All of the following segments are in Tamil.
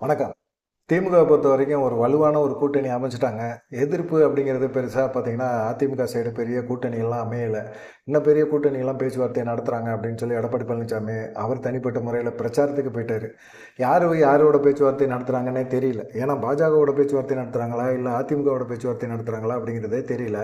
வணக்கம். திமுகவை பொறுத்த வரைக்கும் ஒரு வலுவான ஒரு கூட்டணி அமைச்சிட்டாங்க. எதிர்ப்பு அப்படிங்கிறது பெருசா பார்த்தீங்கன்னா, அதிமுக சைடு பெரிய கூட்டணிகள்லாம் அமையல. இன்னும் பெரிய கூட்டணிலாம் பேச்சுவார்த்தை நடத்துறாங்க அப்படின்னு சொல்லி எடப்பாடி பழனிசாமி அவர் தனிப்பட்ட முறையில பிரச்சாரத்துக்கு போயிட்டாரு. யாரோட பேச்சுவார்த்தை நடத்துறாங்கன்னே தெரியல. ஏன்னா பாஜகவோட பேச்சுவார்த்தை நடத்துறாங்களா? இல்ல அதிமுகவோட பேச்சுவார்த்தை நடத்துறாங்களா? அப்படிங்கிறதே தெரியல.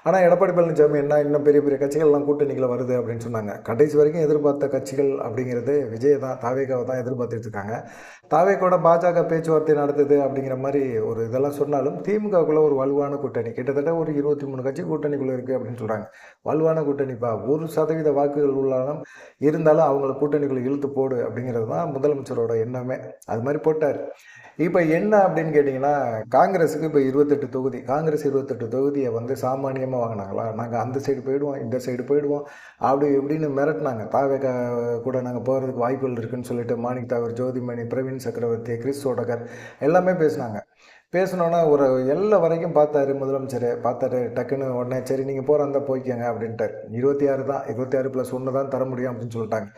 ஆனா எடப்பாடி பழனிசாமி இன்னும் பெரிய பெரிய கட்சிகள்லாம் கூட்டணிக்குள்ள வருது அப்படின்னு சொன்னாங்க. கடைசி வரைக்கும் எதிர்பார்த்த கட்சிகள் அப்படிங்கிறது விஜய் தான், தாவேகாவை தான் எதிர்பார்த்துட்டு இருக்காங்க. தாவேகோட பாஜக பேச்சுவார்த்தை நடத்துது அப்படிங்கிற மாதிரி ஒரு இதெல்லாம் சொன்னாலும் திமுகவுக்குள்ள ஒரு வலுவான கூட்டணி கிட்டத்தட்ட ஒரு 23 கட்சி கூட்டணிக்குள்ள இருக்கு அப்படின்னு சொல்றாங்க. வலுவான கூட்டணிப்பா 1% வாக்குகள் உள்ளாலும் இருந்தாலும் அவங்கள கூட்டணிக்குள்ள இழுத்து போடு அப்படிங்கிறது தான் முதலமைச்சரோட எண்ணமே. அது மாதிரி போட்டார். இப்போ என்ன அப்படின்னு கேட்டிங்கன்னா, காங்கிரஸுக்கு இப்போ 28 தொகுதி. காங்கிரஸ் 28 தொகுதியை சாமானியமாக வாங்கினாங்களா? நாங்கள் அந்த சைடு போயிடுவோம், இந்த சைடு போயிடுவோம் அப்படி இப்படின்னு மிரட்டினாங்க. தாவேகா கூட நாங்கள் போகிறதுக்கு வாய்ப்புகள் இருக்குன்னு சொல்லிட்டு மாணிக் தாகூர், ஜோதிமணி, பிரவீன் சக்கரவர்த்தி, கிறிஸ் சோடகர் எல்லாமே பேசினாங்க. பேசினோன்னா ஒரு எல்லை வரைக்கும் பார்த்தாரு முதலமைச்சர். பார்த்தாரு டக்குன்னு உடனே சரி நீங்கள் போகிறதா போய்க்கங்க அப்படின்ட்டார். 26 தான், 26+1 தான் தர முடியும் அப்படின்னு சொல்லிட்டாங்க.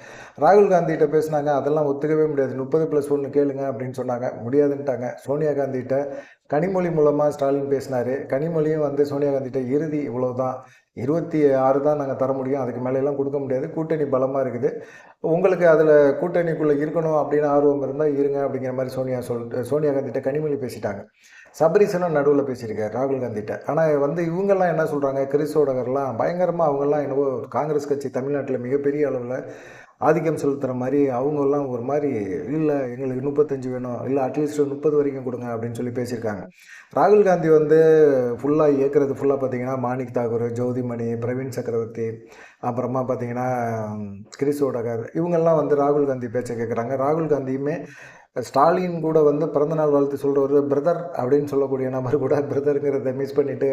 ராகுல் காந்திகிட்ட பேசினாங்க, அதெல்லாம் ஒத்துக்கவே முடியாது, 30+1 கேளுங்க அப்படின்னு சொன்னாங்க. முடியாதுன்ட்டாங்க. சோனியா காந்திகிட்ட கனிமொழி மூலமாக ஸ்டாலின் பேசினார். கனிமொழியும் சோனியா காந்திகிட்ட இறுதி இவ்வளோதான், 26 தான் நாங்கள் தர முடியும், அதுக்கு மேலெல்லாம் கொடுக்க முடியாது, கூட்டணி பலமாக இருக்குது, உங்களுக்கு அதில் கூட்டணிக்குள்ளே இருக்கணும் அப்படின்னு ஆர்வம் இருந்தால் இருங்க அப்படிங்கிற மாதிரி சோனியா காந்திகிட்ட கனிமொழி பேசிட்டாங்க. சபரீசனும் நடுவில் பேசியிருக்காரு ராகுல் காந்திகிட்ட. ஆனால் இவங்கெல்லாம் என்ன சொல்கிறாங்க, கிறிஸ்தோடகர்லாம் பயங்கரமாக அவங்கெல்லாம் என்னவோ காங்கிரஸ் கட்சி தமிழ்நாட்டில் மிகப்பெரிய அளவில் ஆதிக்கம் செலுத்துகிற மாதிரி அவங்கெல்லாம் ஒரு மாதிரி இல்லை எங்களுக்கு 35 வேணும், இல்லை அட்லீஸ்ட் 30 வரைக்கும் கொடுங்க அப்படின்னு சொல்லி பேசியிருக்காங்க. ராகுல் காந்தி ஃபுல்லாக இயக்கிறது ஃபுல்லாக பார்த்தீங்கன்னா மாணிக் தாகூர், ஜோதிமணி, பிரவீன் சக்கரவர்த்தி, அப்புறமா பார்த்தீங்கன்னா கிரிஸ் ஓடகர் இவங்கெல்லாம் ராகுல் காந்தி பேச்சை கேட்குறாங்க. ராகுல் காந்தியுமே ஸ்டாலின் கூட பிறந்தநாள் வாழ்த்து சொல்கிற ஒரு பிரதர் அப்படின்னு சொல்லக்கூடிய நபர் கூட பிரதருங்கிறத மிஸ் பண்ணிவிட்டு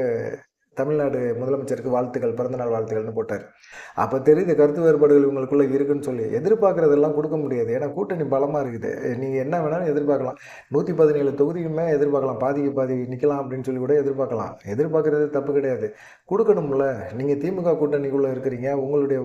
தமிழ்நாடு முதலமைச்சருக்கு வாழ்த்துக்கள், பிறந்தநாள் வாழ்த்துக்கள்னு போட்டார். அப்போ தெரியுது கருத்து வேறுபாடுகள் இவங்களுக்குள்ளே இருக்குன்னு சொல்லி. எதிர்பார்க்குறதெல்லாம் கொடுக்க முடியாது, ஏன்னா கூட்டணி பலமாக இருக்குது. நீங்கள் என்ன வேணாலும் எதிர்பார்க்கலாம். 117 தொகுதியுமே எதிர்பார்க்கலாம், பாதிக்கு பாதி நிற்கலாம் அப்படின்னு சொல்லி கூட எதிர்பார்க்கலாம். எதிர்பார்க்குறது தப்பு கிடையாது, கொடுக்கணும்ல. நீங்கள் திமுக கூட்டணிக்குள்ளே இருக்கிறீங்க, உங்களுடைய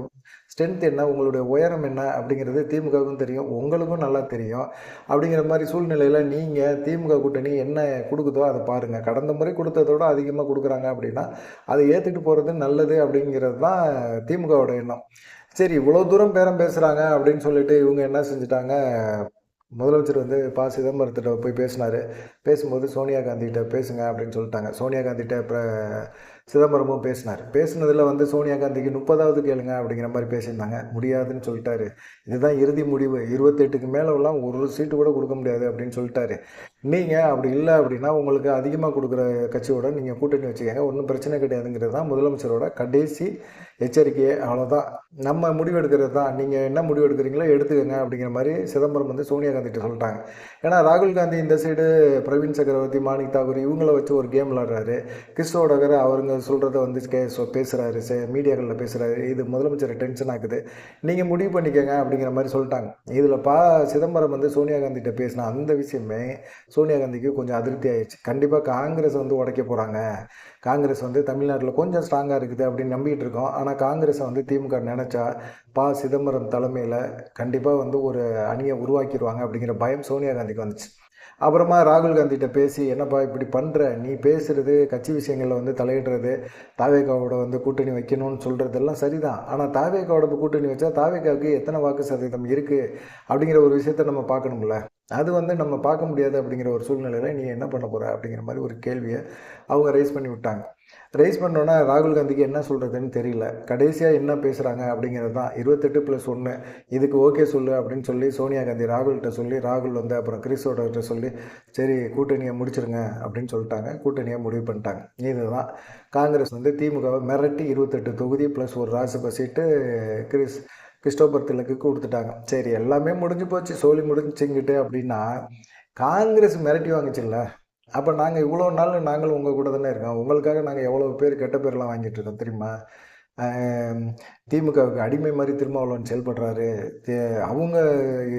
ஸ்ட்ரென்த் என்ன, உங்களுடைய உயரம் என்ன அப்படிங்கிறது திமுகவுக்கும் தெரியும், உங்களுக்கும் நல்லா தெரியும். அப்படிங்கிற மாதிரி சூழ்நிலையில் நீங்கள் திமுக கூட்டணி என்ன கொடுக்குதோ அதை பாருங்கள். கடந்த முறை கொடுத்ததோட அதிகமாக கொடுக்குறாங்க அப்படின்னா அதை ஏற்றுட்டு போகிறது நல்லது அப்படிங்கிறது தான் திமுகவோட எண்ணம். சரி, இவ்வளோ தூரம் பேரம் பேசுகிறாங்க அப்படின்னு சொல்லிட்டு இவங்க என்ன செஞ்சுட்டாங்க, முதலமைச்சர் சிதம்பரத்திட்ட போய் பேசினார். பேசும்போது சோனியா காந்திகிட்ட பேசுங்க அப்படின்னு சொல்லிட்டாங்க. சோனியா காந்திகிட்ட சிதம்பரமும் பேசினார். பேசுனதில் சோனியா காந்திக்கு 30வது கேளுங்க அப்படிங்கிற மாதிரி பேசியிருந்தாங்க. முடியாதுன்னு சொல்லிட்டாரு. இதுதான் இறுதி முடிவு, 28க்கு மேலெல்லாம் ஒரு சீட்டு கூட கொடுக்க முடியாது அப்படின்னு சொல்லிட்டாரு. நீங்கள் அப்படி இல்லை அப்படின்னா உங்களுக்கு அதிகமாக கொடுக்குற கட்சியோட நீங்கள் கூட்டணி வச்சுக்கோங்க, ஒன்றும் பிரச்சனை கிடையாதுங்கிறது தான் முதலமைச்சரோட கடைசி எச்சரிக்கையே. அவ்வளோதான், நம்ம முடிவு எடுக்கிறது தான், நீங்கள் என்ன முடிவு எடுக்கிறீங்களோ எடுத்துக்கோங்க அப்படிங்கிற மாதிரி சிதம்பரம் சோனியா காந்திகிட்ட சொல்லிட்டாங்க. ஏன்னா ராகுல் காந்தி இந்த சைடு பிரவீன் சக்கரவர்த்தி, மாணிக் தாகூர் இவங்கள வச்சு ஒரு கேம் விளாட்றாரு. கிறிஸ்தோடகர் அவருங்க சொல்கிறத பேசுகிறாரு, மீடியாக்களில் பேசுகிறாரு. இது முதலமைச்சர் டென்ஷன் ஆகுது, நீங்கள் முடிவு பண்ணிக்கோங்க அப்படிங்கிற மாதிரி சொல்லிட்டாங்க. இதில் சிதம்பரம் சோனியா காந்திகிட்ட பேசின அந்த விஷயமே சோனியா காந்திக்கு கொஞ்சம் அதிருப்தி ஆயிடுச்சு. கண்டிப்பாக காங்கிரஸ் உடைக்க போகிறாங்க, காங்கிரஸ் தமிழ்நாட்டில் கொஞ்சம் ஸ்ட்ராங்காக இருக்குது அப்படின்னு நம்பிக்கிட்டு இருக்கோம். ஆனால் காங்கிரஸை திமுக நினச்சா சிதம்பரம் தலைமையில் கண்டிப்பாக ஒரு அணியை உருவாக்கிடுவாங்க அப்படிங்கிற பயம் சோனியா காந்திக்கு வந்துச்சு. அப்புறமா ராகுல் காந்திகிட்ட பேசி, என்னப்பா இப்படி பண்ணுற, நீ பேசுகிறது கட்சி விஷயங்களில் தலையிடுறது, தாவேகாவோட கூட்டணி வைக்கணும்னு சொல்கிறதெல்லாம் சரிதான். ஆனால் தாவேகாவோட கூட்டணி வச்சா தாவேகாவுக்கு எத்தனை வாக்கு சதவீதம் இருக்குது அப்படிங்கிற ஒரு விஷயத்தை நம்ம பார்க்கணும்ல. அது நம்ம பார்க்க முடியாது அப்படிங்கிற ஒரு சூழ்நிலையில் நீ என்ன பண்ண போகிற அப்படிங்கிற மாதிரி ஒரு கேள்வியை அவங்க ரைஸ் பண்ணி விட்டாங்க. ரைஸ் பண்ணோன்னா ராகுல் காந்திக்கு என்ன சொல்கிறதுன்னு தெரியல. கடைசியாக என்ன பேசுகிறாங்க அப்படிங்கிறது தான் 28+1 இதுக்கு ஓகே சொல்லு அப்படின்னு சொல்லி சோனியா காந்தி ராகுல்கிட்ட சொல்லி, ராகுல் அப்புறம் கிறிஸோட சொல்லி சரி கூட்டணியை முடிச்சிருங்க அப்படின்னு சொல்லிட்டாங்க. கூட்டணியை முடிவு பண்ணிட்டாங்க. இதுதான் காங்கிரஸ் திமுகவை மிரட்டி 28 தொகுதி ப்ளஸ் ஒரு ராஜ்யசபா சீட்டு கிறிஸ்டோபர் திலக்குக்கு கொடுத்துட்டாங்க. சரி, எல்லாமே முடிஞ்சு போச்சு, சோழி முடிஞ்சுங்கிட்டு அப்படின்னா காங்கிரஸ் மிரட்டி வாங்கிச்சுல்ல. அப்போ நாங்கள் இவ்வளோ நாள் நாங்களும் உங்கள் கூட தானே இருக்கோம், உங்களுக்காக நாங்கள் எவ்வளோ பேர் கெட்ட பேர்லாம் வாங்கிட்டு இருக்கோம் தெரியுமா? திமுகவுக்கு அடிமை மாதிரி திருமாவளவன் செயல்படுறாரு. அவங்க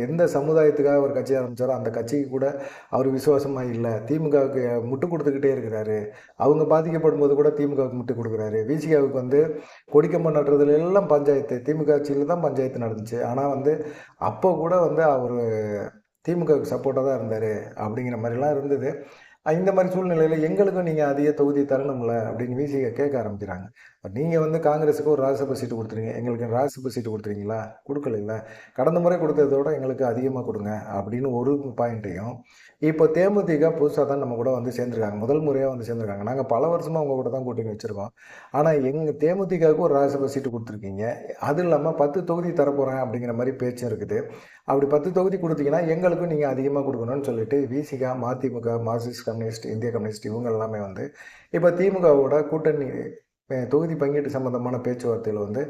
எந்த சமுதாயத்துக்காக ஒரு கட்சி ஆரம்பித்தாரோ அந்த கட்சிக்கு கூட அவர் விசுவாசமாக இல்லை. திமுகவுக்கு முட்டு கொடுத்துக்கிட்டே இருக்கிறாரு. அவங்க பாதிக்கப்படும் போது கூட திமுகவுக்கு முட்டு கொடுக்குறாரு. விசிகாவுக்கு கொடிக்கம்பம் நடுறதுல எல்லாம் பஞ்சாயத்து, திமுக ஆட்சியில் தான் பஞ்சாயத்து நடந்துச்சு. ஆனால் அப்போ கூட அவர் திமுகவுக்கு சப்போர்ட்டாக தான் இருந்தார் அப்படிங்கிற மாதிரிலாம் இருந்தது. இந்த மாதிரி சூழ்நிலையில் எங்களுக்கும் நீங்கள் அதிக தொகுதி தரணும்ல அப்படின்னு விசிக கேட்க ஆரம்பிக்கிறாங்க. நீங்கள் வந்து காங்கிரஸுக்கு ஒரு ராஜ்யசபா சீட்டு கொடுத்துருங்க, எங்களுக்கு ராஜ்யசபா சீட்டு கொடுத்துருங்களா? கொடுக்கல. கடந்த முறை கொடுத்ததோட எங்களுக்கு அதிகமாக கொடுங்க அப்படின்னு ஒரு பாயிண்ட்டையும், இப்போ தேமுதிக புதுசாக தான் நம்ம கூட வந்து சேர்ந்துருக்காங்க, முதல் முறையாக வந்து சேர்ந்துருக்காங்க. நாங்கள் பல வருஷமாக அவங்க கூட தான் கூட்டணி வச்சுருக்கோம். ஆனால் எங்கள் தேமுதிகவுக்கு ஒரு ராஜ்யசபா சீட்டு கொடுத்துருக்கீங்க, அது இல்லாமல் 10 தொகுதி தரப்போகிறேன் அப்படிங்கிற மாதிரி பேச்சும் இருக்குது. அப்படி 10 தொகுதி கொடுத்தீங்கன்னா எங்களுக்கும் நீங்கள் அதிகமாக கொடுக்கணும்னு சொல்லிட்டு விசிகா, மதிமுக, மார்க்சிஸ்ட் கம்யூனிஸ்ட், இந்திய கம்யூனிஸ்ட் இவங்க எல்லாமே வந்து இப்போ திமுகவோட கூட்டணி தொகுதி பங்கீட்டு சம்மந்தமான பேச்சுவார்த்தையில் வந்து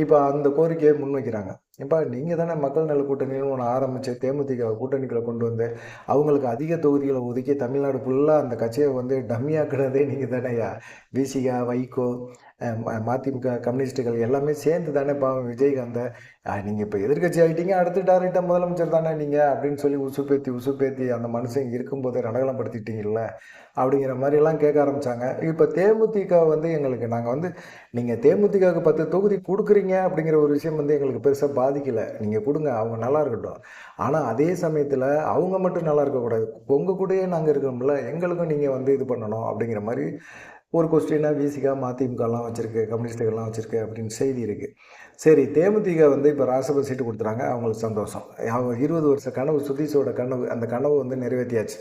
இப்போ அந்த கோரிக்கையை முன்வைக்கிறாங்க. இப்போ நீங்கள் தானே மக்கள் நல கூட்டணின்னு ஒன்று ஆரம்பித்து தேமுதிக கூட்டணிக்குள்ளே கொண்டு வந்து அவங்களுக்கு அதிக தொகுதிகளை ஒதுக்கி தமிழ்நாடு ஃபுல்லாக அந்த கட்சியை வந்து டம்மியாக்குனதே நீங்கள் தானேயா? விசிகா, வைகோ, மதிமுக, கம்யூனிஸ்ட்டுகள் எல்லாமே சேர்ந்து தானே பாவம் விஜயகாந்தை நீங்கள் இப்போ எதிர்கட்சி ஆகிட்டீங்க, அடுத்து டைரெக்டாக முதலமைச்சர் தானே நீங்கள் அப்படின்னு சொல்லி உசுப்பேத்தி அந்த மனுஷன் இருக்கும்போதே ரணகலப்படுத்திட்டீங்கல்ல அப்படிங்கிற மாதிரிலாம் கேட்க ஆரம்பித்தாங்க. இப்போ தேமுதிக வந்து எங்களுக்கு நாங்கள் வந்து நீங்கள் தேமுதிகவுக்கு 10 தொகுதி கொடுக்குறீங்க அப்படிங்கிற ஒரு விஷயம் வந்து எங்களுக்கு பெருசாக பாதிக்கலை. நீங்கள் கொடுங்க, அவங்க நல்லா இருக்கட்டும். ஆனால் அதே சமயத்தில் அவங்க மட்டும் நல்லா இருக்கக்கூடாது, உங்கள் கூடயே நாங்கள் இருக்கோம்ல, எங்களுக்கும் நீங்கள் வந்து இது பண்ணணும் அப்படிங்கிற மாதிரி ஒரு கொஸ்டினாக விசிகா, மதிமுகலாம் வச்சுருக்கு, கம்யூனிஸ்ட்டுகள்லாம் வச்சுருக்கு அப்படின்னு செய்தி இருக்குது. சரி, தேமுதிக வந்து இப்போ ராஜ்யசபா சீட்டு கொடுத்துறாங்க, அவங்களுக்கு சந்தோஷம். அவங்க 20 வருஷ கனவு, சுதீஷோட கனவு, அந்த கனவு வந்து நிறைவேற்றியாச்சு.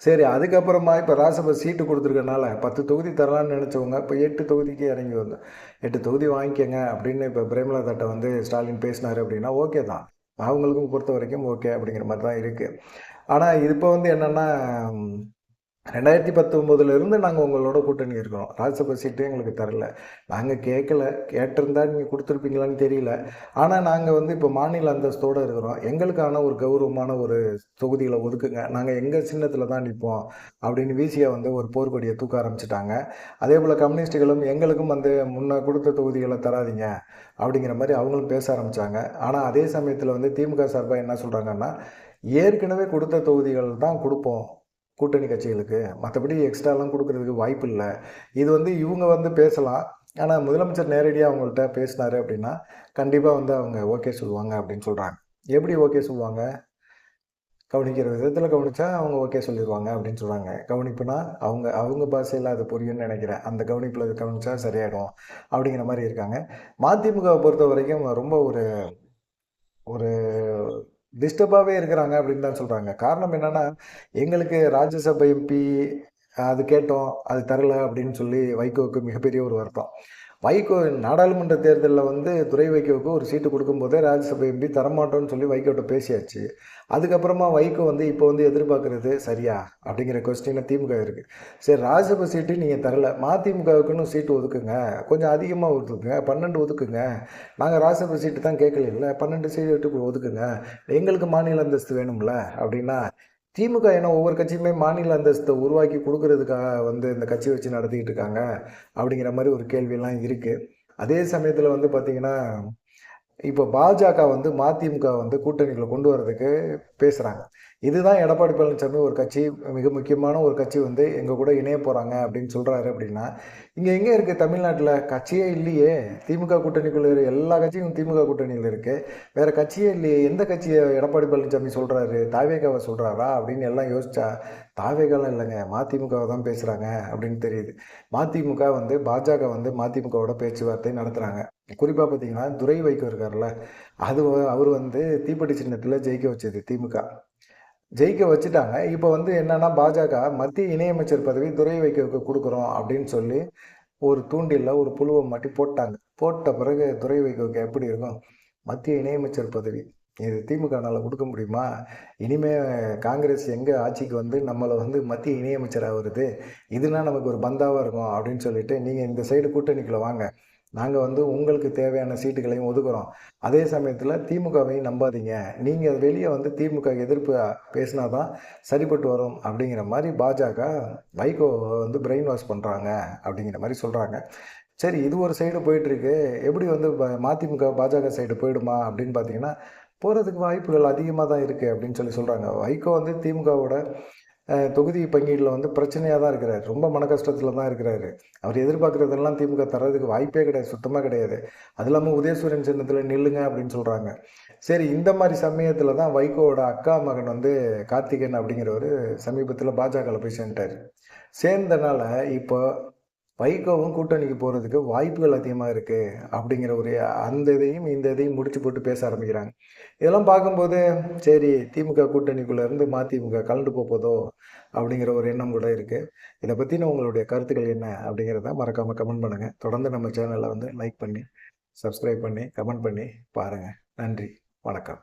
சரி, அதுக்கப்புறமா இப்போ ராஜ்யசபா சீட்டு கொடுத்துருக்கனால 10 தொகுதி தரலான்னு நினச்சவங்க இப்போ 8 தொகுதிக்கு இறங்கி வந்து 8 தொகுதி வாங்கிக்கங்க அப்படின்னு இப்போ பிரேமலதாட்ட வந்து ஸ்டாலின் பேசினார் அப்படின்னா ஓகே தான், அவங்களுக்கும் பொறுத்த வரைக்கும் ஓகே அப்படிங்கிற மாதிரி தான் இருக்குது. ஆனால் இது இப்போ வந்து என்னென்னா 2019 நாங்கள் உங்களோட கூட்டணி இருக்கோம், ராஜ்யசபா சீட்டு எங்களுக்கு தரல, நாங்கள் கேட்கல, கேட்டிருந்தா நீங்கள் கொடுத்துருப்பீங்களான்னு தெரியல. ஆனால் நாங்கள் வந்து இப்போ மாநில அந்தஸ்தோடு இருக்கிறோம், எங்களுக்கான ஒரு கௌரவமான ஒரு தொகுதிகளை ஒதுக்குங்க, நாங்கள் எங்கள் சின்னத்தில் தான் நிற்போம் அப்படின்னு விசியை வந்து ஒரு போர்க்கொடியை தூக்க ஆரம்பிச்சிட்டாங்க. அதே போல் கம்யூனிஸ்ட்டுகளும் எங்களுக்கும் வந்து முன்ன கொடுத்த தொகுதிகளை தராதிங்க அப்படிங்கிற மாதிரி அவங்களும் பேச ஆரம்பித்தாங்க. ஆனால் அதே சமயத்தில் வந்து திமுக சார்பாக என்ன சொல்கிறாங்கன்னா, ஏற்கனவே கொடுத்த தொகுதிகள் தான் கொடுப்போம் கூட்டணி கட்சிகளுக்கு, மற்றபடி எக்ஸ்ட்ராலாம் கொடுக்கறதுக்கு வாய்ப்பு இல்லை. இது வந்து இவங்க வந்து பேசலாம், ஆனால் முதலமைச்சர் நேரடியாக அவங்கள்ட்ட பேசினார் அப்படின்னா கண்டிப்பாக வந்து அவங்க ஓகே சொல்லுவாங்க அப்படின்னு சொல்கிறாங்க. எப்படி ஓகே சொல்லுவாங்க? கவனிக்கிற விதத்தில் கவனித்தா அவங்க ஓகே சொல்லிடுவாங்க அப்படின்னு சொல்கிறாங்க. கவனிப்புனா அவங்க பாஷையில் அது புரியும்னு நினைக்கிறேன். அந்த கவனிப்பில் கவனித்தா சரியாயிடும் அப்படிங்கிற மாதிரி இருக்காங்க. மதிமுகவை பொறுத்த வரைக்கும் ரொம்ப ஒரு ஒரு டிஸ்டர்பாகவே இருக்கிறாங்க அப்படின்னு தான் சொல்கிறாங்க. காரணம் என்னென்னா, எங்களுக்கு ராஜ்யசபா எம்பி அது கேட்டோம், அது தரல அப்படின்னு சொல்லி வைகோவுக்கு மிகப்பெரிய ஒரு வருத்தம். வைகோ நாடாளுமன்ற தேர்தலில் வந்து துரை வைகோவுக்கு ஒரு சீட்டு கொடுக்கும்போதே ராஜ்யசபா எம்பி தரமாட்டோன்னு சொல்லி வைகோட்ட பேசியாச்சு. அதுக்கப்புறமா வைகோ வந்து இப்போ வந்து எதிர்பார்க்குறது சரியா அப்படிங்கிற கொஸ்டினில் திமுக இருக்குது. சரி, ராஜ்யசபா சீட்டு நீங்கள் தரல, மதிமுகவுக்குன்னு சீட்டு ஒதுக்குங்க, கொஞ்சம் அதிகமாக ஒதுக்குங்க, 12 ஒதுக்குங்க, நாங்கள் ராஜ்யசபா சீட்டு தான் கேட்கல, 12 சீட்டு ஒதுக்குங்க, எங்களுக்கு மாநில அந்தஸ்து வேணும்ல அப்படின்னா, திமுக ஏன்னா ஒவ்வொரு கட்சியுமே மாநில அந்தஸ்தை உருவாக்கி கொடுக்கறதுக்காக வந்து இந்த கட்சி வச்சு நடத்திக்கிட்டு இருக்காங்க அப்படிங்கிற மாதிரி ஒரு கேள்வியெல்லாம் இருக்குது. அதே சமயத்தில் வந்து பார்த்திங்கன்னா, இப்போ பாஜக வந்து மதிமுக வந்து கூட்டணிகளை கொண்டு வரதுக்கு பேசுகிறாங்க. இதுதான் எடப்பாடி பழனிசாமி ஒரு கட்சி, மிக முக்கியமான ஒரு கட்சி வந்து எங்கள் கூட இணைய போகிறாங்க அப்படின்னு சொல்கிறாரு அப்படின்னா, இங்கே எங்கே இருக்குது தமிழ்நாட்டில்? கட்சியே இல்லையே. திமுக கூட்டணிக்குள்ளே எல்லா கட்சியும் திமுக கூட்டணியில் இருக்குது, வேறு கட்சியே இல்லையே. எந்த கட்சியை எடப்பாடி பழனிசாமி சொல்கிறாரு? தாவேகாவை சொல்கிறாரா அப்படின்னு எல்லாம் யோசிச்சா, தாவேகாலாம் இல்லைங்க, மதிமுகவை தான் பேசுகிறாங்க அப்படின்னு தெரியுது. மதிமுக வந்து பாஜக வந்து மதிமுகவோட பேச்சுவார்த்தை நடத்துகிறாங்க. குறிப்பாக பார்த்தீங்கன்னா, துரை வைகோ இருக்கார்ல, அவர் வந்து தீப்பெட்டி சின்னத்தில் ஜெயிக்க வச்சது திமுக. ஜெயிக்க வச்சுட்டாங்க. இப்போ வந்து என்னென்னா, பாஜக மத்திய இணையமைச்சர் பதவி துரை வைகோவுக்கு கொடுக்குறோம் அப்படின்னு சொல்லி ஒரு தூண்டிலில் ஒரு புழுவை மாட்டி போட்டாங்க. போட்ட பிறகு துரை வைகோவுக்கு எப்படி இருக்கும்? மத்திய இணையமைச்சர் பதவி இது திமுகனால் கொடுக்க முடியுமா? இனிமேல் காங்கிரஸ் எங்கே ஆட்சிக்கு வந்து நம்மளை வந்து மத்திய இணையமைச்சராக வருது, இதுனா நமக்கு ஒரு பந்தாவாக இருக்கும் அப்படின்னு சொல்லிட்டு, நீங்கள் இந்த சைடு கூட்டணிக்குள்ளே வாங்க, நாங்கள் வந்து உங்களுக்கு தேவையான சீட்டுகளையும் ஒதுக்குறோம், அதே சமயத்தில் திமுகவையும் நம்பாதீங்க, நீங்கள் வெளியே வந்து திமுக எதிர்ப்பு பேசினா தான் சரிப்பட்டு வரும் அப்படிங்கிற மாதிரி பாஜக வைகோ வந்து பிரெயின் வாஷ் பண்ணுறாங்க அப்படிங்கிற மாதிரி சொல்கிறாங்க. சரி, இது ஒரு சைடு போயிட்டுருக்கு. எப்படி வந்து மதிமுக பாஜக சைடு போயிடுமா அப்படின்னு பார்த்தீங்கன்னா, போகிறதுக்கு வாய்ப்புகள் அதிகமாக தான் இருக்குது அப்படின்னு சொல்கிறாங்க. வைகோ வந்து திமுகவோட தொகுதி பங்கீடில் வந்து பிரச்சனையாக தான் இருக்கிறார், ரொம்ப மன கஷ்டத்தில் தான் இருக்கிறாரு. அவர் எதிர்பார்க்குறதெல்லாம் திமுக தர்றதுக்கு வாய்ப்பே கிடையாது, சுத்தமாக கிடையாது. அது இல்லாமல் உதயசூரியன் சின்னத்தில் நில்லுங்க அப்படின்னு சொல்கிறாங்க. சரி, இந்த மாதிரி சமயத்தில் தான் வைகோவோட அக்கா மகன் வந்து கார்த்திகேயன் அப்படிங்கிறவர் சமீபத்தில் பாஜகவில் போய் சேர்ந்துட்டார். சேர்ந்தனால இப்போ வைகோவும் கூட்டணிக்கு போகிறதுக்கு வாய்ப்புகள் அதிகமாக இருக்குது அப்படிங்கிற ஒரு அந்த இதையும் இந்த இதையும் முடிச்சு போட்டு பேச ஆரம்பிக்கிறாங்க. இதெல்லாம் பார்க்கும்போது சரி, திமுக கூட்டணிக்குள்ளே இருந்து மதிமுக கலந்து போதோ அப்படிங்கிற ஒரு எண்ணம் கூட இருக்குது. இதை பற்றின உங்களுடைய கருத்துக்கள் என்ன அப்படிங்கிறத மறக்காமல் கமெண்ட் பண்ணுங்கள். தொடர்ந்து நம்ம சேனலை வந்து லைக் பண்ணி, சப்ஸ்கிரைப் பண்ணி, கமெண்ட் பண்ணி பாருங்கள். நன்றி, வணக்கம்.